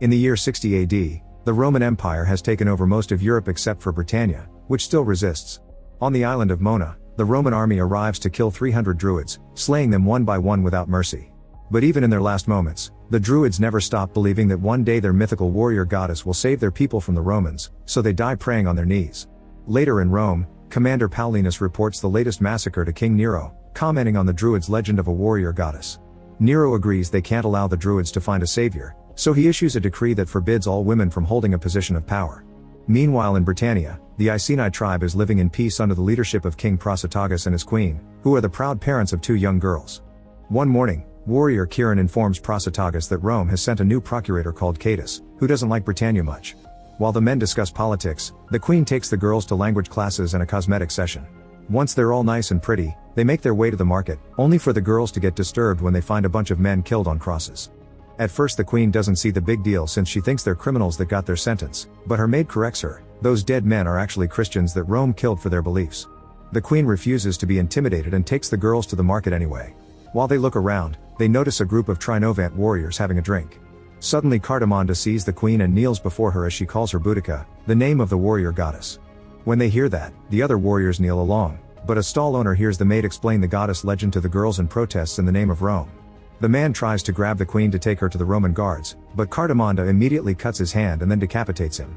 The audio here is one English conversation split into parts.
In the year 60 AD, the Roman Empire has taken over most of Europe except for Britannia, which still resists. On the island of Mona, the Roman army arrives to kill 300 Druids, slaying them one by one without mercy. But even in their last moments, the Druids never stop believing that one day their mythical warrior goddess will save their people from the Romans, so they die praying on their knees. Later in Rome, Commander Paulinus reports the latest massacre to King Nero, commenting on the Druids' legend of a warrior goddess. Nero agrees they can't allow the Druids to find a savior, so he issues a decree that forbids all women from holding a position of power. Meanwhile in Britannia, the Iceni tribe is living in peace under the leadership of King Prasutagus and his queen, who are the proud parents of 2 young girls. One morning, warrior Chiron informs Prasutagus that Rome has sent a new procurator called Cadus, who doesn't like Britannia much. While the men discuss politics, the queen takes the girls to language classes and a cosmetic session. Once they're all nice and pretty, they make their way to the market, only for the girls to get disturbed when they find a bunch of men killed on crosses. At first the queen doesn't see the big deal since she thinks they're criminals that got their sentence, but her maid corrects her, those dead men are actually Christians that Rome killed for their beliefs. The queen refuses to be intimidated and takes the girls to the market anyway. While they look around, they notice a group of Trinovant warriors having a drink. Suddenly Cartamonda sees the queen and kneels before her as she calls her Boudica, the name of the warrior goddess. When they hear that, the other warriors kneel along, but a stall owner hears the maid explain the goddess legend to the girls and protests in the name of Rome. The man tries to grab the queen to take her to the Roman guards, but Cartamonda immediately cuts his hand and then decapitates him.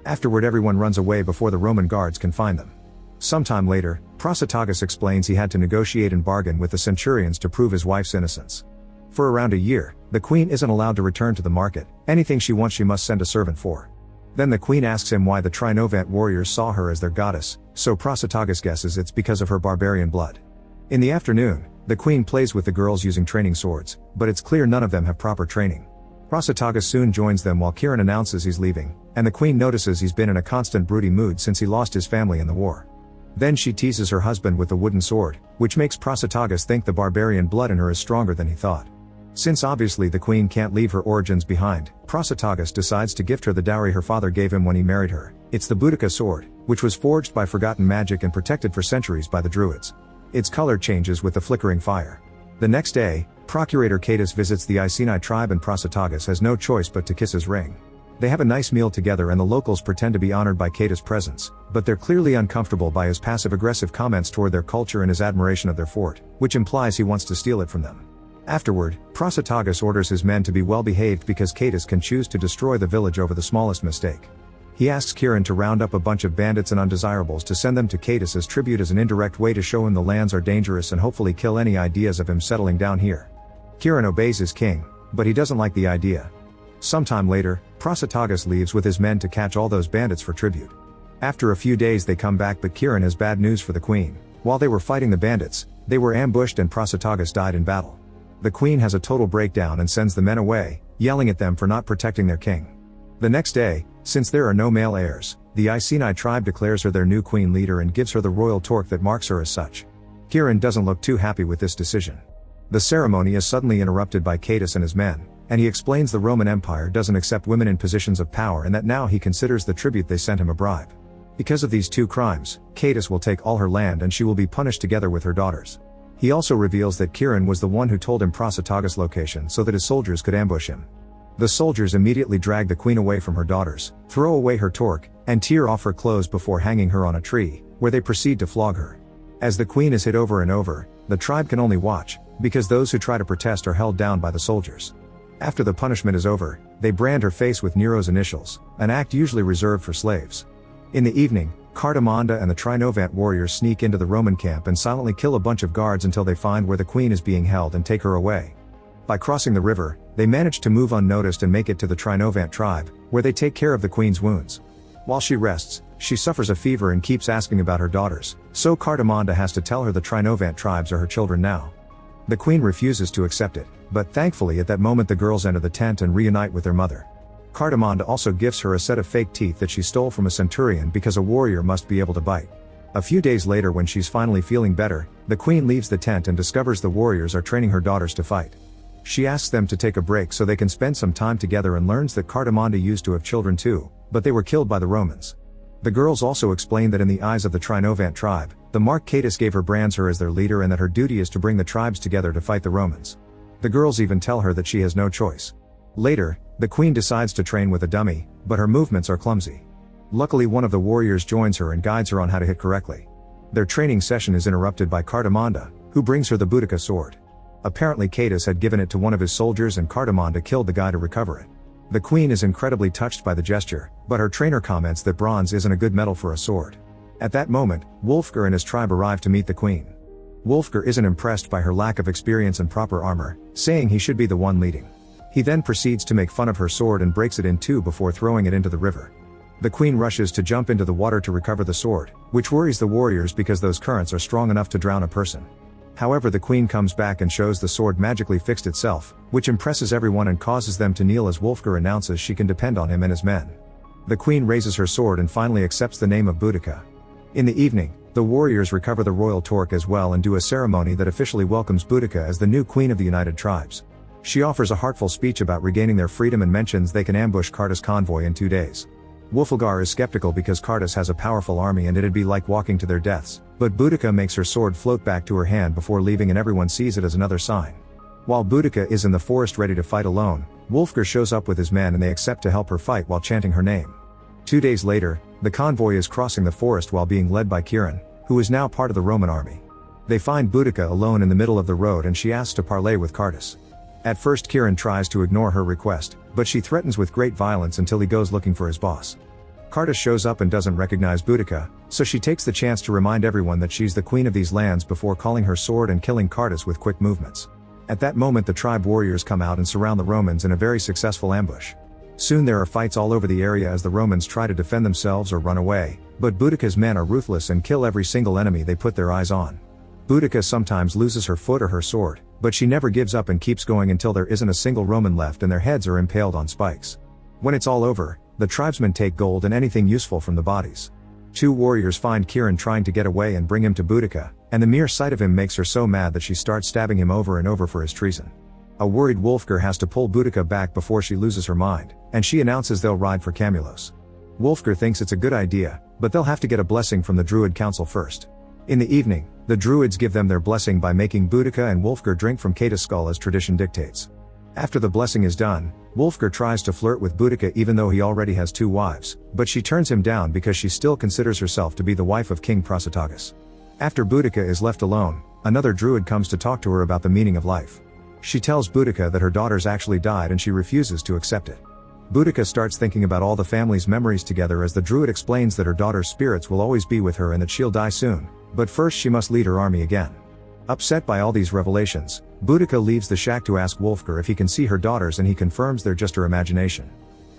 Afterward everyone runs away before the Roman guards can find them. Sometime later, Prasutagus explains he had to negotiate and bargain with the centurions to prove his wife's innocence. For around a year, the queen isn't allowed to return to the market, anything she wants she must send a servant for. Then the queen asks him why the Trinovant warriors saw her as their goddess, so Prasutagus guesses it's because of her barbarian blood. In the afternoon, the queen plays with the girls using training swords, but it's clear none of them have proper training. Prasutagus soon joins them while Chiron announces he's leaving, and the queen notices he's been in a constant broody mood since he lost his family in the war. Then she teases her husband with a wooden sword, which makes Prasutagus think the barbarian blood in her is stronger than he thought. Since obviously the queen can't leave her origins behind, Prasutagus decides to gift her the dowry her father gave him when he married her. It's the Boudica sword, which was forged by forgotten magic and protected for centuries by the Druids. Its color changes with the flickering fire. The next day, Procurator Cadus visits the Iceni tribe and Prasutagus has no choice but to kiss his ring. They have a nice meal together and the locals pretend to be honored by Cadus' presence, but they're clearly uncomfortable by his passive-aggressive comments toward their culture and his admiration of their fort, which implies he wants to steal it from them. Afterward, Prasutagus orders his men to be well behaved because Cadus can choose to destroy the village over the smallest mistake. He asks Chiron to round up a bunch of bandits and undesirables to send them to Cadus as tribute as an indirect way to show him the lands are dangerous and hopefully kill any ideas of him settling down here. Chiron obeys his king, but he doesn't like the idea. Sometime later, Prasutagus leaves with his men to catch all those bandits for tribute. After a few days they come back but Chiron has bad news for the queen. While they were fighting the bandits, they were ambushed and Prasutagus died in battle. The queen has a total breakdown and sends the men away, yelling at them for not protecting their king. The next day, since there are no male heirs, the Iceni tribe declares her their new queen leader and gives her the royal torque that marks her as such. Chiron doesn't look too happy with this decision. The ceremony is suddenly interrupted by Cadus and his men, and he explains the Roman Empire doesn't accept women in positions of power and that now he considers the tribute they sent him a bribe. Because of these 2 crimes, Cadus will take all her land and she will be punished together with her daughters. He also reveals that Chiron was the one who told him Prasutagus' location so that his soldiers could ambush him. The soldiers immediately drag the queen away from her daughters, throw away her torque, and tear off her clothes before hanging her on a tree, where they proceed to flog her. As the queen is hit over and over, the tribe can only watch, because those who try to protest are held down by the soldiers. After the punishment is over, they brand her face with Nero's initials, an act usually reserved for slaves. In the evening, Cartamonda and the Trinovant warriors sneak into the Roman camp and silently kill a bunch of guards until they find where the queen is being held and take her away. By crossing the river, they manage to move unnoticed and make it to the Trinovant tribe, where they take care of the queen's wounds. While she rests, she suffers a fever and keeps asking about her daughters, so Cartamonda has to tell her the Trinovant tribes are her children now. The queen refuses to accept it, but thankfully at that moment the girls enter the tent and reunite with their mother. Cartamonda also gifts her a set of fake teeth that she stole from a centurion because a warrior must be able to bite. A few days later when she's finally feeling better, the queen leaves the tent and discovers the warriors are training her daughters to fight. She asks them to take a break so they can spend some time together and learns that Cartamonda used to have children too, but they were killed by the Romans. The girls also explain that in the eyes of the Trinovant tribe, the mark Cadus gave her brands her as their leader and that her duty is to bring the tribes together to fight the Romans. The girls even tell her that she has no choice. Later, The queen decides to train with a dummy, but her movements are clumsy. Luckily, one of the warriors joins her and guides her on how to hit correctly. Their training session is interrupted by Cardamonda, who brings her the Boudica sword. Apparently Cadus had given it to one of his soldiers and Cardamonda killed the guy to recover it. The queen is incredibly touched by the gesture, but her trainer comments that bronze isn't a good metal for a sword. At that moment, Wulfgar and his tribe arrive to meet the queen. Wulfgar isn't impressed by her lack of experience and proper armor, saying he should be the one leading. He then proceeds to make fun of her sword and breaks it in two before throwing it into the river. The queen rushes to jump into the water to recover the sword, which worries the warriors because those currents are strong enough to drown a person. However, the queen comes back and shows the sword magically fixed itself, which impresses everyone and causes them to kneel as Wulfgar announces she can depend on him and his men. The queen raises her sword and finally accepts the name of Boudica. In the evening, the warriors recover the royal torque as well and do a ceremony that officially welcomes Boudica as the new queen of the United Tribes. She offers a heartful speech about regaining their freedom and mentions they can ambush Cardus' convoy in 2 days. Wulfgar is skeptical because Cardus has a powerful army and it'd be like walking to their deaths, but Boudica makes her sword float back to her hand before leaving and everyone sees it as another sign. While Boudica is in the forest ready to fight alone, Wulfgar shows up with his men and they accept to help her fight while chanting her name. 2 days later, the convoy is crossing the forest while being led by Kieran, who is now part of the Roman army. They find Boudica alone in the middle of the road and she asks to parley with Cardus. At first Kieran tries to ignore her request, but she threatens with great violence until he goes looking for his boss. Cardus shows up and doesn't recognize Boudica, so she takes the chance to remind everyone that she's the queen of these lands before calling her sword and killing Cardus with quick movements. At that moment the tribe warriors come out and surround the Romans in a very successful ambush. Soon there are fights all over the area as the Romans try to defend themselves or run away, but Boudica's men are ruthless and kill every single enemy they put their eyes on. Boudica sometimes loses her foot or her sword, but she never gives up and keeps going until there isn't a single Roman left and their heads are impaled on spikes. When it's all over, the tribesmen take gold and anything useful from the bodies. 2 warriors find Kieran trying to get away and bring him to Boudica, and the mere sight of him makes her so mad that she starts stabbing him over and over for his treason. A worried Wulfgar has to pull Boudica back before she loses her mind, and she announces they'll ride for Camulos. Wulfgar thinks it's a good idea, but they'll have to get a blessing from the Druid Council first. In the evening, the Druids give them their blessing by making Boudica and Wulfgar drink from Cadus' skull as tradition dictates. After the blessing is done, Wulfgar tries to flirt with Boudica even though he already has 2 wives, but she turns him down because she still considers herself to be the wife of King Prasutagus. After Boudica is left alone, another Druid comes to talk to her about the meaning of life. She tells Boudica that her daughters actually died and she refuses to accept it. Boudica starts thinking about all the family's memories together as the Druid explains that her daughter's spirits will always be with her and that she'll die soon, but first she must lead her army again. Upset by all these revelations, Boudica leaves the shack to ask Wulfgar if he can see her daughters and he confirms they're just her imagination.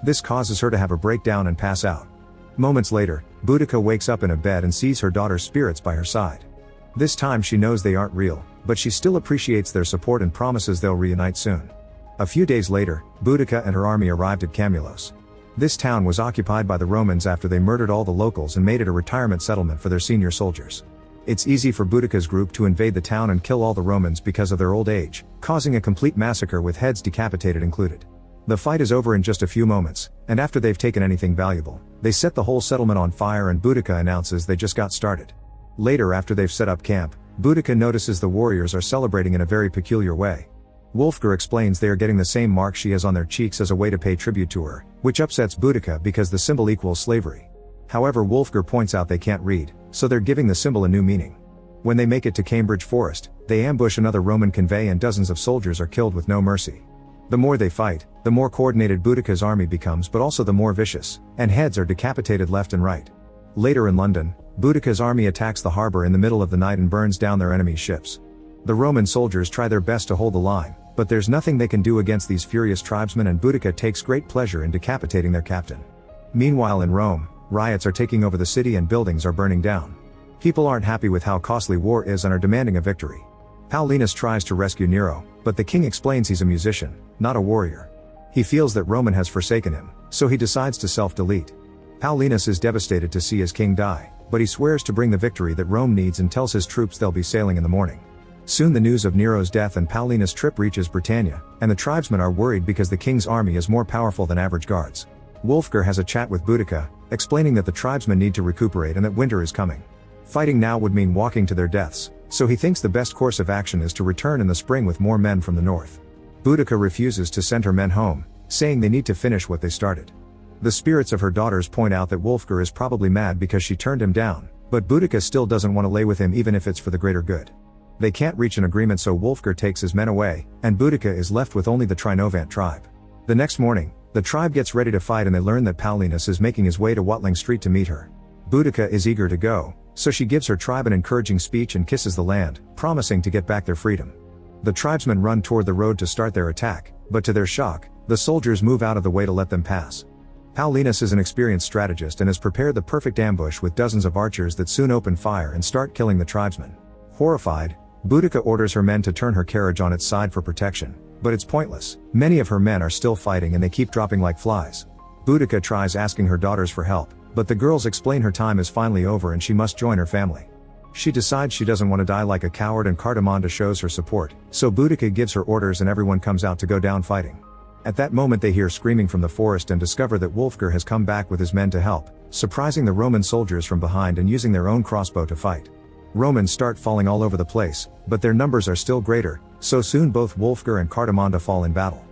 This causes her to have a breakdown and pass out. Moments later, Boudica wakes up in a bed and sees her daughter's spirits by her side. This time she knows they aren't real, but she still appreciates their support and promises they'll reunite soon. A few days later, Boudica and her army arrived at Camulos. This town was occupied by the Romans after they murdered all the locals and made it a retirement settlement for their senior soldiers. It's easy for Boudica's group to invade the town and kill all the Romans because of their old age, causing a complete massacre with heads decapitated included. The fight is over in just a few moments, and after they've taken anything valuable, they set the whole settlement on fire and Boudica announces they just got started. Later, after they've set up camp, Boudica notices the warriors are celebrating in a very peculiar way. Wulfgar explains they are getting the same mark she has on their cheeks as a way to pay tribute to her, which upsets Boudica because the symbol equals slavery. However, Wulfgar points out they can't read, so they're giving the symbol a new meaning. When they make it to Cambridge Forest, they ambush another Roman convoy and dozens of soldiers are killed with no mercy. The more they fight, the more coordinated Boudica's army becomes, but also the more vicious, and heads are decapitated left and right. Later in London, Boudica's army attacks the harbor in the middle of the night and burns down their enemy's ships. The Roman soldiers try their best to hold the line, but there's nothing they can do against these furious tribesmen and Boudica takes great pleasure in decapitating their captain. Meanwhile in Rome, riots are taking over the city and buildings are burning down. People aren't happy with how costly war is and are demanding a victory. Paulinus tries to rescue Nero, but the king explains he's a musician, not a warrior. He feels that Roman has forsaken him, so he decides to self-delete. Paulinus is devastated to see his king die, but he swears to bring the victory that Rome needs and tells his troops they'll be sailing in the morning. Soon the news of Nero's death and Paulinus' trip reaches Britannia, and the tribesmen are worried because the king's army is more powerful than average guards. Wulfgar has a chat with Boudica, explaining that the tribesmen need to recuperate and that winter is coming. Fighting now would mean walking to their deaths, so he thinks the best course of action is to return in the spring with more men from the north. Boudica refuses to send her men home, saying they need to finish what they started. The spirits of her daughters point out that Wulfgar is probably mad because she turned him down, but Boudica still doesn't want to lay with him even if it's for the greater good. They can't reach an agreement, so Wulfgar takes his men away, and Boudica is left with only the Trinovant tribe. The next morning, the tribe gets ready to fight and they learn that Paulinus is making his way to Watling Street to meet her. Boudica is eager to go, so she gives her tribe an encouraging speech and kisses the land, promising to get back their freedom. The tribesmen run toward the road to start their attack, but to their shock, the soldiers move out of the way to let them pass. Paulinus is an experienced strategist and has prepared the perfect ambush with dozens of archers that soon open fire and start killing the tribesmen. Horrified, Boudica orders her men to turn her carriage on its side for protection, but it's pointless. Many of her men are still fighting and they keep dropping like flies. Boudica tries asking her daughters for help, but the girls explain her time is finally over and she must join her family. She decides she doesn't want to die like a coward and Cardamonda shows her support, so Boudica gives her orders and everyone comes out to go down fighting. At that moment they hear screaming from the forest and discover that Wulfgar has come back with his men to help, surprising the Roman soldiers from behind and using their own crossbow to fight. Romans start falling all over the place, but their numbers are still greater, so soon both Wulfgar and Cardamonda fall in battle.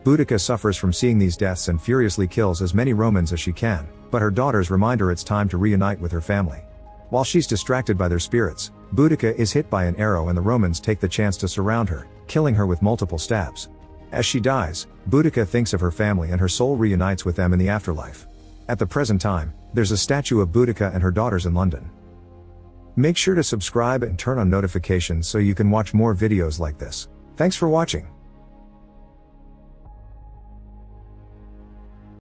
Boudica suffers from seeing these deaths and furiously kills as many Romans as she can, but her daughters remind her it's time to reunite with her family. While she's distracted by their spirits, Boudica is hit by an arrow and the Romans take the chance to surround her, killing her with multiple stabs. As she dies, Boudica thinks of her family and her soul reunites with them in the afterlife. At the present time, there's a statue of Boudica and her daughters in London. Make sure to subscribe and turn on notifications so you can watch more videos like this. Thanks for watching.